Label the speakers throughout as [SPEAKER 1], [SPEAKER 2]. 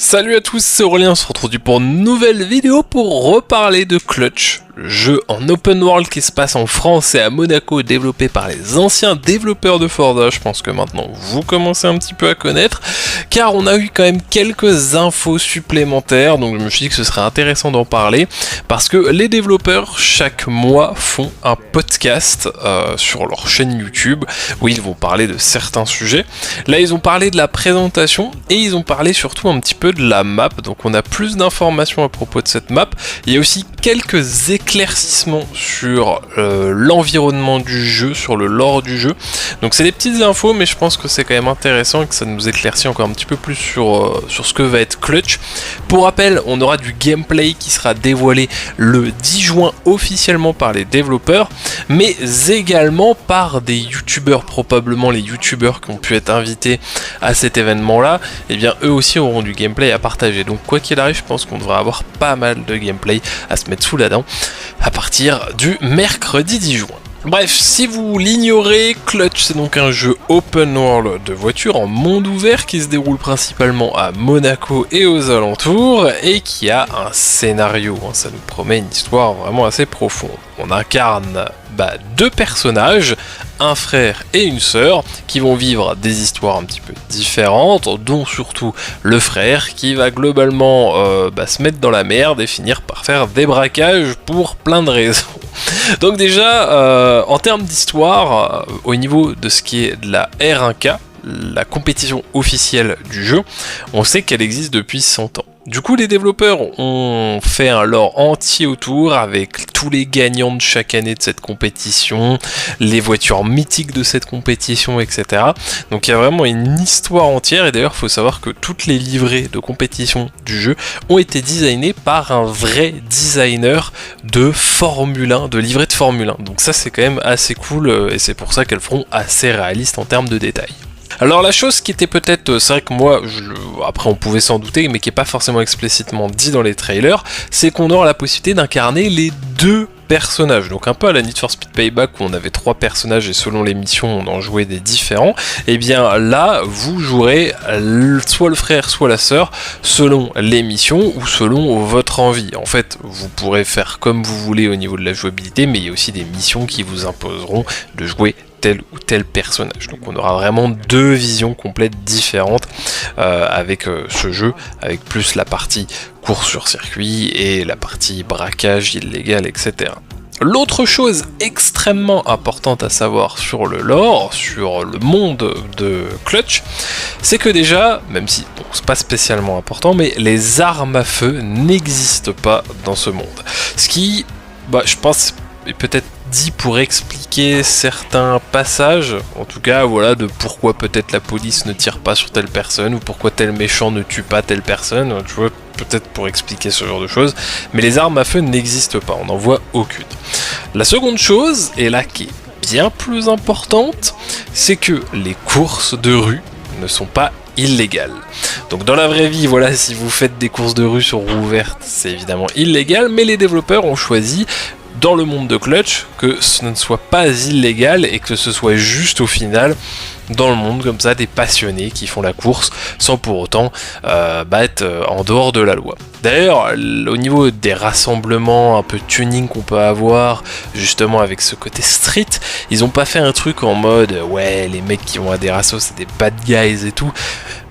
[SPEAKER 1] Salut à tous, c'est Aurélien, on se retrouve pour une nouvelle vidéo pour reparler de Clutch, le jeu en open world qui se passe en France et à Monaco, développé par les anciens développeurs de Forza. Je pense que maintenant vous commencez un petit peu à connaître, car on a eu quand même quelques infos supplémentaires, donc je me suis dit que ce serait intéressant d'en parler, parce que les développeurs chaque mois font un podcast sur leur chaîne YouTube, où ils vont parler de certains sujets. Là ils ont parlé de la présentation, et ils ont parlé surtout un petit peu de la map, donc on a plus d'informations à propos de cette map. Il y a aussi quelques éclaircissements sur l'environnement du jeu, sur le lore du jeu. Donc c'est des petites infos, mais je pense que c'est quand même intéressant et que ça nous éclaircit encore un petit peu plus sur ce que va être Clutch. Pour rappel, on aura du gameplay qui sera dévoilé le 10 juin officiellement par les développeurs, mais également par des youtubeurs, probablement les youtubeurs qui ont pu être invités à cet événement-là. Et bien eux aussi auront du gameplay à partager, donc quoi qu'il arrive, je pense qu'on devrait avoir pas mal de gameplay à se mettre sous la dent à partir du mercredi 10 juin. Bref, si vous l'ignorez, Clutch c'est donc un jeu open world de voiture en monde ouvert qui se déroule principalement à Monaco et aux alentours et qui a un scénario, ça nous promet une histoire vraiment assez profonde. On incarne deux personnages, un frère et une sœur, qui vont vivre des histoires un petit peu différentes, dont surtout le frère qui va globalement se mettre dans la merde et finir par faire des braquages pour plein de raisons. Donc déjà, en termes d'histoire, au niveau de ce qui est de la R1K, la compétition officielle du jeu, on sait qu'elle existe depuis 100 ans. Du coup, les développeurs ont fait un lore entier autour avec tous les gagnants de chaque année de cette compétition, les voitures mythiques de cette compétition, etc. Donc il y a vraiment une histoire entière, et d'ailleurs il faut savoir que toutes les livrées de compétition du jeu ont été designées par un vrai designer de Formule 1, de livrée de Formule 1. Donc ça c'est quand même assez cool, et c'est pour ça qu'elles feront assez réalistes en termes de détails. Alors la chose qui était peut-être, c'est vrai que moi, après on pouvait s'en douter, mais qui n'est pas forcément explicitement dit dans les trailers, c'est qu'on aura la possibilité d'incarner les deux personnages. Donc un peu à la Need for Speed Payback où on avait 3 personnages et selon les missions on en jouait des différents, et bien là vous jouerez soit le frère soit la sœur selon les missions ou selon votre envie. En fait vous pourrez faire comme vous voulez au niveau de la jouabilité, mais il y a aussi des missions qui vous imposeront de jouer tel ou tel personnage. Donc on aura vraiment deux visions complètes différentes avec ce jeu, avec plus la partie course sur circuit et la partie braquage illégal, etc. L'autre chose extrêmement importante à savoir sur le lore, sur le monde de Clutch, c'est que déjà, même si bon, c'est pas spécialement important, mais les armes à feu n'existent pas dans ce monde. Ce qui, je pense, est peut-être dit pour expliquer certains passages, en tout cas voilà, de pourquoi peut-être la police ne tire pas sur telle personne, ou pourquoi tel méchant ne tue pas telle personne, tu vois, peut-être pour expliquer ce genre de choses, mais les armes à feu n'existent pas, on n'en voit aucune. La seconde chose, et là qui est bien plus importante, c'est que les courses de rue ne sont pas illégales. Donc dans la vraie vie, voilà, si vous faites des courses de rue sur roue ouverte, c'est évidemment illégal, mais les développeurs ont choisi dans le monde de Clutch que ce ne soit pas illégal et que ce soit juste au final dans le monde comme ça des passionnés qui font la course sans pour autant être en dehors de la loi. D'ailleurs au niveau des rassemblements un peu tuning qu'on peut avoir justement avec ce côté street, ils ont pas fait un truc en mode ouais les mecs qui vont à des rassos c'est des bad guys et tout,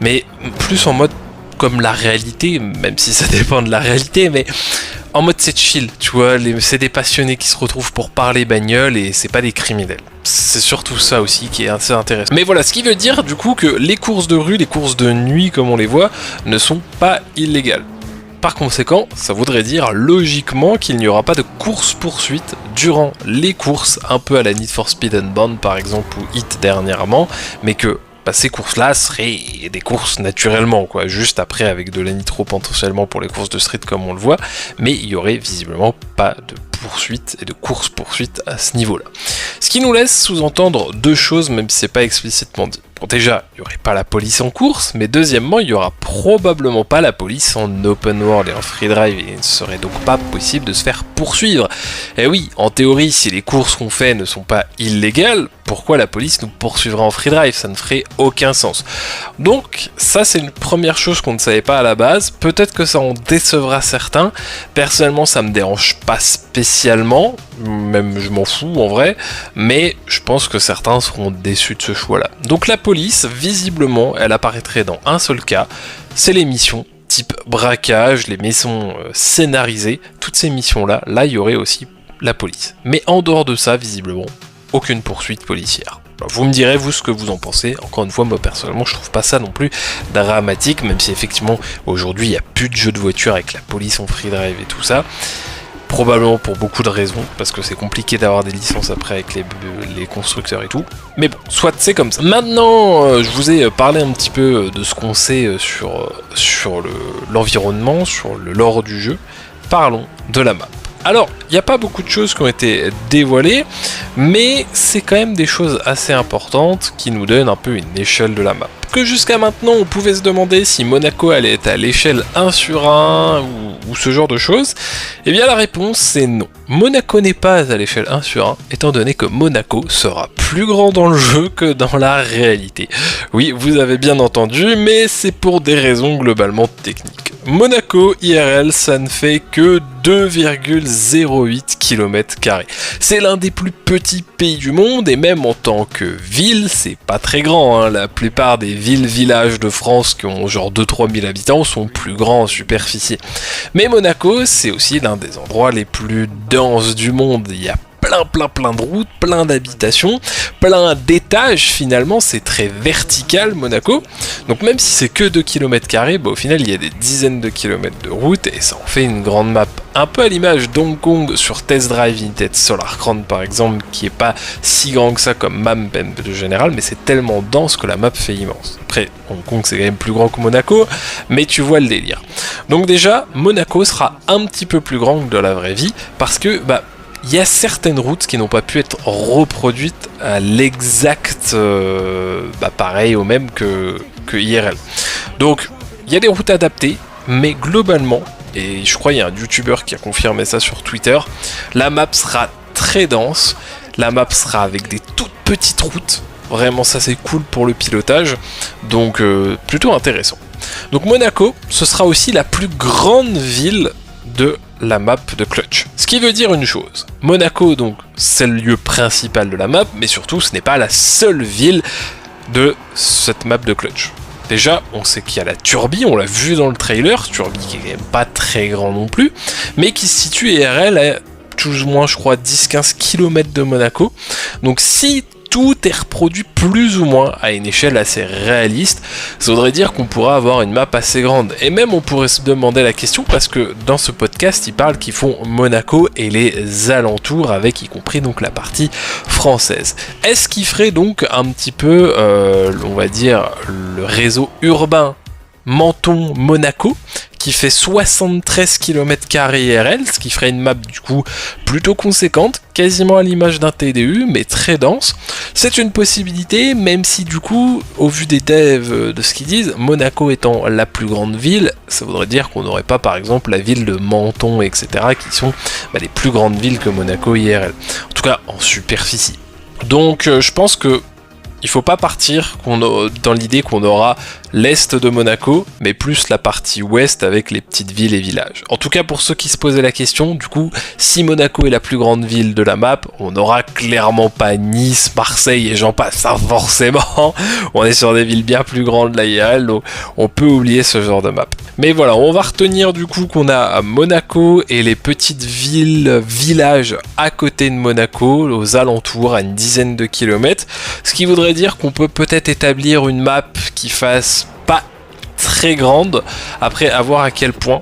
[SPEAKER 1] mais plus en mode comme la réalité, même si ça dépend de la réalité, mais en mode c'est chill, tu vois, c'est des passionnés qui se retrouvent pour parler bagnole et c'est pas des criminels. C'est surtout ça aussi qui est assez intéressant. Mais voilà, ce qui veut dire du coup que les courses de rue, les courses de nuit comme on les voit, ne sont pas illégales. Par conséquent, ça voudrait dire logiquement qu'il n'y aura pas de course-poursuite durant les courses, un peu à la Need for Speed Unbound par exemple ou Hit dernièrement, mais que ces courses-là seraient des courses naturellement, quoi, juste après avec de la nitro potentiellement pour les courses de street comme on le voit, mais il y aurait visiblement pas de poursuite et de course-poursuite à ce niveau-là. Ce qui nous laisse sous-entendre deux choses, même si c'est pas explicitement dit. Bon, déjà, il n'y aurait pas la police en course, mais deuxièmement, il n'y aura probablement pas la police en open world et en free drive, et il ne serait donc pas possible de se faire poursuivre. Et oui, en théorie, si les courses qu'on fait ne sont pas illégales, pourquoi la police nous poursuivrait en free drive? Ça ne ferait aucun sens. Donc, ça c'est une première chose qu'on ne savait pas à la base. Peut-être que ça en décevra certains. Personnellement, ça me dérange pas spécialement, même je m'en fous en vrai, mais je pense que certains seront déçus de ce choix-là. Donc la police, visiblement, elle apparaîtrait dans un seul cas, c'est les missions type braquage, les missions scénarisées, toutes ces missions-là, là il y aurait aussi la police. Mais en dehors de ça, visiblement, aucune poursuite policière. Alors, vous me direz, vous, ce que vous en pensez. Encore une fois, moi, personnellement, je trouve pas ça non plus dramatique, même si, effectivement, aujourd'hui, il n'y a plus de jeux de voiture avec la police en free drive et tout ça. Probablement pour beaucoup de raisons, parce que c'est compliqué d'avoir des licences après avec les constructeurs et tout. Mais bon, soit c'est comme ça. Maintenant, je vous ai parlé un petit peu de ce qu'on sait sur l'environnement, sur le lore du jeu. Parlons de la map. Alors, il n'y a pas beaucoup de choses qui ont été dévoilées, mais c'est quand même des choses assez importantes qui nous donnent un peu une échelle de la map. Que jusqu'à maintenant, on pouvait se demander si Monaco allait être à l'échelle 1 sur 1 ou ce genre de choses, eh bien la réponse c'est non. Monaco n'est pas à l'échelle 1 sur 1, étant donné que Monaco sera plus grand dans le jeu que dans la réalité. Oui, vous avez bien entendu, mais c'est pour des raisons globalement techniques. Monaco IRL, ça ne fait que 2,08 km². C'est l'un des plus petits pays du monde, et même en tant que ville, c'est pas très grand, hein. La plupart des villes-villages de France qui ont genre 2-3 000 habitants sont plus grands en superficie. Mais Monaco, c'est aussi l'un des endroits les plus denses du monde. Il y a plein de routes, plein d'habitations, plein d'étages finalement, c'est très vertical Monaco, donc même si c'est que 2 km², bah, au final il y a des dizaines de kilomètres de route et ça en fait une grande map, un peu à l'image d'Hong Kong sur Test Drive Vintage Solar Crown par exemple, qui est pas si grand que ça comme map de général, mais c'est tellement dense que la map fait immense. Après, Hong Kong c'est quand même plus grand que Monaco, mais tu vois le délire. Donc déjà, Monaco sera un petit peu plus grand que de la vraie vie, parce que, bah, il y a certaines routes qui n'ont pas pu être reproduites à l'exact pareil au même que IRL. Donc il y a des routes adaptées, mais globalement, et je crois qu'il y a un youtubeur qui a confirmé ça sur Twitter, la map sera très dense, la map sera avec des toutes petites routes, vraiment ça c'est cool pour le pilotage, donc plutôt intéressant. Donc Monaco, ce sera aussi la plus grande ville de la map de Clutch. Ce qui veut dire une chose, Monaco donc c'est le lieu principal de la map, mais surtout ce n'est pas la seule ville de cette map de Clutch. Déjà, on sait qu'il y a la Turbie, on l'a vu dans le trailer, Turbie qui est quand même pas très grand non plus, mais qui se situe IRL à plus ou moins je crois 10-15 km de Monaco. Donc si tout est reproduit plus ou moins à une échelle assez réaliste, ça voudrait dire qu'on pourra avoir une map assez grande. Et même on pourrait se demander la question, parce que dans ce podcast, ils parlent qu'ils font Monaco et les alentours, avec y compris donc la partie française. Est-ce qu'ils ferait donc un petit peu, on va dire, le réseau urbain Menton-Monaco, qui fait 73 km² IRL, ce qui ferait une map du coup plutôt conséquente, quasiment à l'image d'un TDU, mais très dense. C'est une possibilité, même si du coup, au vu des devs de ce qu'ils disent, Monaco étant la plus grande ville, ça voudrait dire qu'on n'aurait pas par exemple la ville de Menton, etc., qui sont les plus grandes villes que Monaco IRL. En tout cas, en superficie. Donc je pense que il faut pas partir dans l'idée qu'on aura l'est de Monaco, mais plus la partie ouest avec les petites villes et villages. En tout cas, pour ceux qui se posaient la question, du coup, si Monaco est la plus grande ville de la map, on n'aura clairement pas Nice, Marseille et j'en passe, ça forcément. On est sur des villes bien plus grandes de la IRL, donc on peut oublier ce genre de map. Mais voilà, on va retenir du coup qu'on a Monaco et les petites villes, villages à côté de Monaco, aux alentours, à une dizaine de kilomètres, ce qui voudrait dire qu'on peut peut-être établir une map qui fasse pas très grande, après à voir à quel point.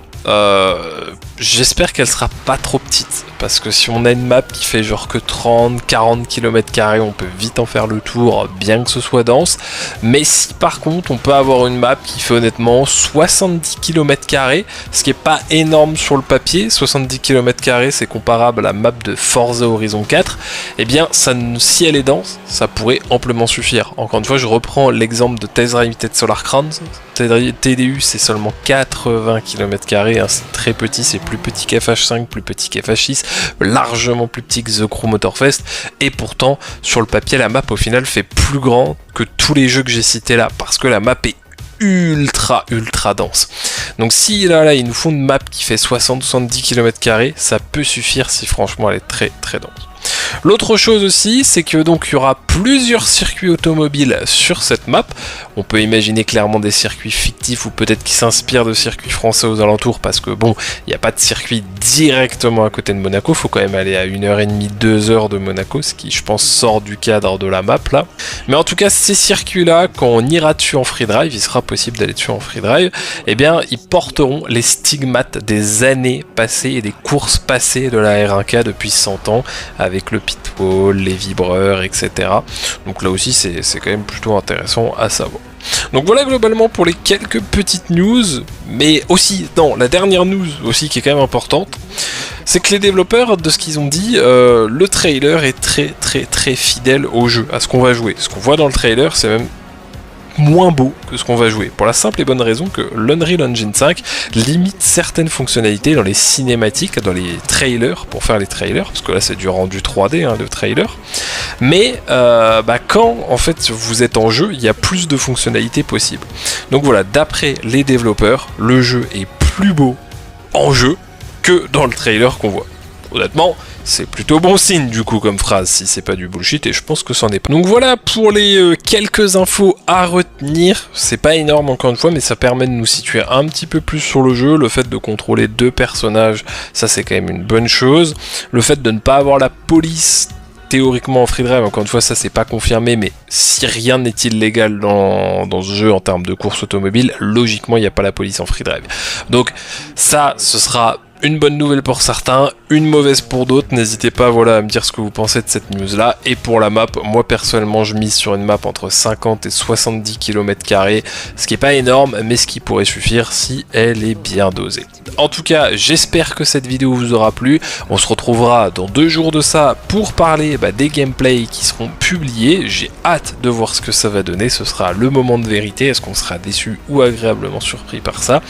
[SPEAKER 1] J'espère qu'elle sera pas trop petite, parce que si on a une map qui fait genre que 30-40 km², on peut vite en faire le tour, bien que ce soit dense. Mais si par contre on peut avoir une map qui fait honnêtement 70 km², ce qui est pas énorme sur le papier, 70 km², c'est comparable à la map de Forza Horizon 4, et bien ça, si elle est dense, ça pourrait amplement suffire. Encore une fois, je reprends l'exemple de Tezra Limited Solar Crowns. TDU c'est seulement 80 km², hein, c'est très petit, c'est plus petit qu'FH5, plus petit qu'FH6, largement plus petit que The Crew Motorfest, et pourtant sur le papier la map au final fait plus grand que tous les jeux que j'ai cités là, parce que la map est ultra dense. Donc si là ils nous font une map qui fait 60-70 km², ça peut suffire si franchement elle est très dense. L'autre chose aussi, c'est que donc il y aura plusieurs circuits automobiles sur cette map. On peut imaginer clairement des circuits fictifs ou peut-être qui s'inspirent de circuits français aux alentours, parce que bon, il n'y a pas de circuit directement à côté de Monaco, faut quand même aller à 1h30, 2h de Monaco, ce qui je pense sort du cadre de la map là. Mais en tout cas, ces circuits-là, quand on ira dessus en free drive, il sera possible d'aller dessus en free drive, et bien ils porteront les stigmates des années passées et des courses passées de la R1K depuis 100 ans, avec le pitfall, les vibreurs, etc. Donc là aussi c'est quand même plutôt intéressant à savoir. Donc voilà globalement pour les quelques petites news, mais aussi, non, la dernière news aussi qui est quand même importante, c'est que les développeurs, de ce qu'ils ont dit, le trailer est très fidèle au jeu, à ce qu'on va jouer. Ce qu'on voit dans le trailer, c'est même moins beau que ce qu'on va jouer, pour la simple et bonne raison que l'Unreal Engine 5 limite certaines fonctionnalités dans les cinématiques, dans les trailers, pour faire les trailers, parce que là c'est du rendu 3D, hein, le trailer, mais quand en fait vous êtes en jeu, il y a plus de fonctionnalités possibles. Donc voilà, d'après les développeurs, le jeu est plus beau en jeu que dans le trailer qu'on voit. Honnêtement, c'est plutôt bon signe du coup comme phrase, si c'est pas du bullshit, et je pense que c'en est pas. Donc voilà pour les quelques infos à retenir. C'est pas énorme encore une fois, mais ça permet de nous situer un petit peu plus sur le jeu. Le fait de contrôler deux personnages, ça c'est quand même une bonne chose. Le fait de ne pas avoir la police théoriquement en free drive, encore une fois ça c'est pas confirmé, mais si rien n'est illégal dans ce jeu en termes de course automobile, logiquement il n'y a pas la police en free drive. Donc ça, ce sera une bonne nouvelle pour certains, une mauvaise pour d'autres. N'hésitez pas à me dire ce que vous pensez de cette news là. Et pour la map, moi personnellement je mise sur une map entre 50 et 70 km², ce qui est pas énorme, mais ce qui pourrait suffire si elle est bien dosée. En tout cas, j'espère que cette vidéo vous aura plu. On se retrouvera dans 2 jours de ça pour parler des gameplays qui seront publiés. J'ai hâte de voir ce que ça va donner. Ce sera le moment de vérité. Est-ce qu'on sera déçu ou agréablement surpris par ça?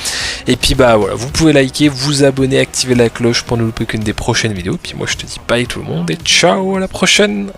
[SPEAKER 1] Et puis voilà, vous pouvez liker, vous abonner, activer la cloche pour ne louper qu'une des prochaines vidéos. Puis moi je te dis bye tout le monde et ciao, à la prochaine.